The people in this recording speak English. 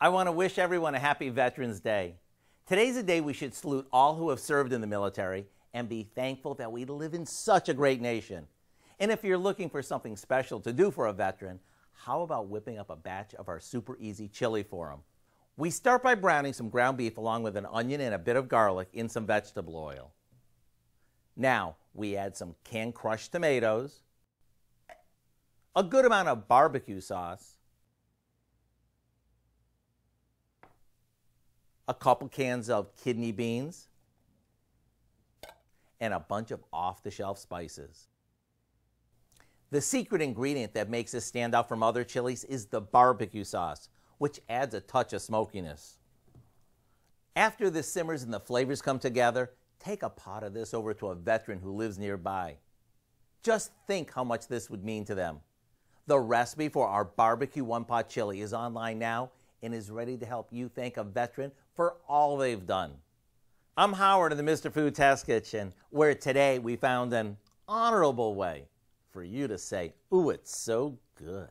I want to wish everyone a happy Veterans Day. Today's a day we should salute all who have served in the military and be thankful that we live in such a great nation. And if you're looking for something special to do for a veteran, how about whipping up a batch of our super easy chili for them? We start by browning some ground beef along with an onion and a bit of garlic in some vegetable oil. Now, we add some canned crushed tomatoes, a good amount of barbecue sauce, a couple cans of kidney beans, and a bunch of off-the-shelf spices. The secret ingredient that makes this stand out from other chilies is the barbecue sauce, which adds a touch of smokiness. After this simmers and the flavors come together, take a pot of this over to a veteran who lives nearby. Just think how much this would mean to them. The recipe for our BBQ One Pot Chili is online now and is ready to help you thank a veteran for all they've done. I'm Howard in the Mr. Food Test Kitchen, where today we found an honorable way for you to say, "Ooh, it's so good."